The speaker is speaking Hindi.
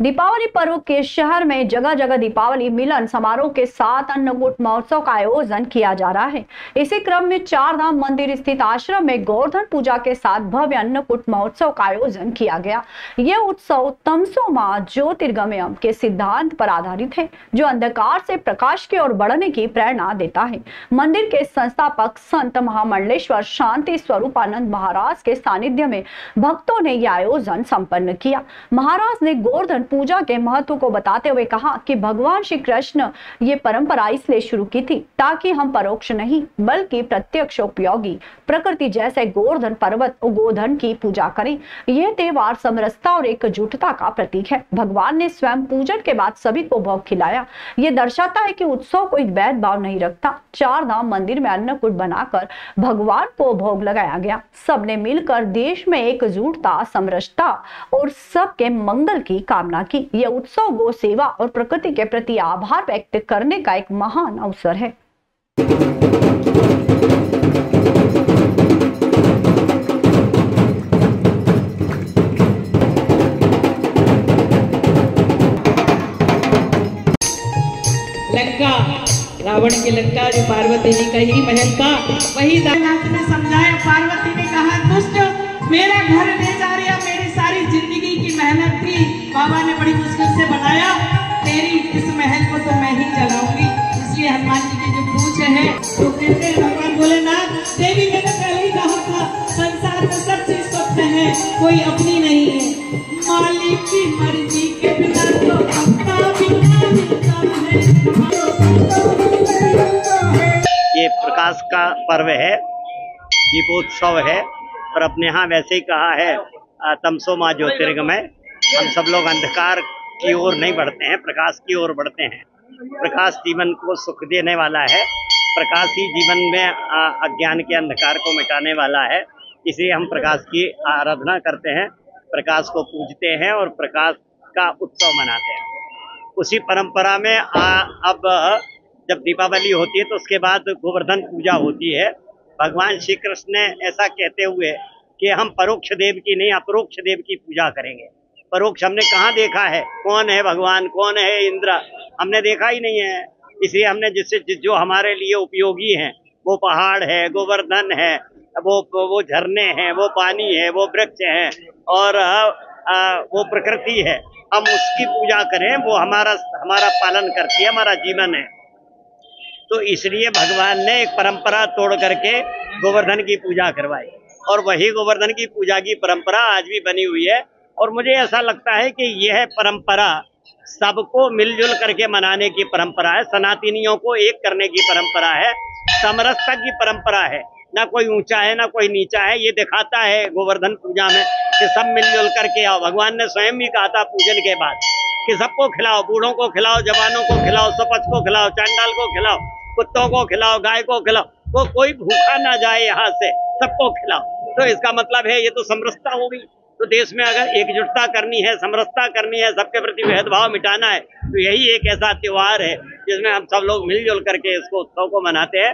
दीपावली पर्व के शहर में जगह जगह दीपावली मिलन समारोह के साथ अन्नकूट महोत्सव का आयोजन किया जा रहा है। इसी क्रम में चारधाम मंदिर स्थित आश्रम में गोवर्धन पूजा के साथ भव्य अन्नकूट महोत्सव का आयोजन किया गया। यह उत्सव तमसो मा ज्योतिर्गमयम के सिद्धांत पर आधारित है, जो अंधकार से प्रकाश की ओर बढ़ने की प्रेरणा देता है। मंदिर के संस्थापक संत महामंडलेश्वर शांति स्वरूपानंद महाराज के सानिध्य में भक्तों ने यह आयोजन संपन्न किया। महाराज ने गोवर्धन पूजा के महत्व को बताते हुए कहा कि भगवान श्री कृष्ण ये परंपरा इसलिए शुरू की थी ताकि हम परोक्ष नहीं बल्कि प्रत्यक्ष उपयोगी प्रकृति जैसे गोवर्धन पर्वत गोवर्धन की पूजा करें। यह त्योहार समरसता और एकजुटता का प्रतीक है। भगवान ने स्वयं पूजन के बाद सभी को भोग खिलाया। यह दर्शाता है कि उत्सव कोई भेदभाव नहीं रखता। चारधाम मंदिर में अन्नकूट बनाकर भगवान को भोग लगाया गया। सबने मिलकर देश में एकजुटता समरसता और सबके मंगल की कामना की। यह उत्सव गो सेवा और प्रकृति के प्रति आभार व्यक्त करने का एक महान अवसर है। लंका रावण की लंका जो पार्वती जी का ही महल था, वही नाथ ने समझाया। पार्वती ने कहा दुष्ट मेरा घर ले जा रहा, मेरी सारी जिंदगी की मेहनत थी, बाबा ने बड़ी मुश्किल से बनाया, तेरी इस महल को तो मैं ही चलाऊंगी। इसलिए हनुमान जी की जो पूछ है तो कहते हैं भगवान भोलेनाथ, देवी ने तो पहले ही कहा था संसार में सब चीज स्वप्न है, कोई अपनी नहीं है। मालिक की मर्जी के बिना तो अपना बिना मिलता है। ये प्रकाश का पर्व है, दीपोत्सव है, और अपने यहाँ वैसे ही कहा है तमसो मा ज्योतिर्गमय। हम सब लोग अंधकार की ओर नहीं बढ़ते हैं, प्रकाश की ओर बढ़ते हैं। प्रकाश जीवन को सुख देने वाला है, प्रकाश ही जीवन में अज्ञान के अंधकार को मिटाने वाला है। इसलिए हम प्रकाश की आराधना करते हैं, प्रकाश को पूजते हैं और प्रकाश का उत्सव मनाते हैं। उसी परंपरा में अब जब दीपावली होती है तो उसके बाद गोवर्धन पूजा होती है। भगवान श्री कृष्ण ने ऐसा कहते हुए कि हम परोक्ष देव की नहीं अपरोक्ष देव की पूजा करेंगे। परोक्ष हमने कहाँ देखा है, कौन है भगवान, कौन है इंद्र, हमने देखा ही नहीं है। इसलिए हमने जिससे जो हमारे लिए उपयोगी हैं, वो पहाड़ है, गोवर्धन है, वो झरने हैं, वो पानी है, वो वृक्ष है और वो प्रकृति है, हम उसकी पूजा करें। वो हमारा पालन करती है, हमारा जीवन है। तो इसलिए भगवान ने एक परंपरा तोड़ करके गोवर्धन की पूजा करवाई और वही गोवर्धन की पूजा की परंपरा आज भी बनी हुई है। और मुझे ऐसा लगता है कि यह परंपरा सबको मिलजुल करके मनाने की परंपरा है, सनातनियों को एक करने की परंपरा है, समरसता की परंपरा है। ना कोई ऊंचा है ना कोई नीचा है। ये दिखाता है गोवर्धन पूजा में कि सब मिलजुल करके आओ। भगवान ने स्वयं भी कहा था पूजन के बाद कि सबको खिलाओ, बूढ़ों को खिलाओ, जवानों को खिलाओ, सपच को खिलाओ, चांडाल को खिलाओ, कुत्तों को खिलाओ, गाय को खिलाओ, तो कोई भूखा ना जाए, यहाँ से सबको खिलाओ। तो इसका मतलब है ये तो समरसता होगी। तो देश में अगर एकजुटता करनी है, समरसता करनी है, सबके प्रति भेदभाव मिटाना है, तो यही एक ऐसा त्योहार है जिसमें हम सब लोग मिलजुल करके इसको उत्सव को मनाते हैं।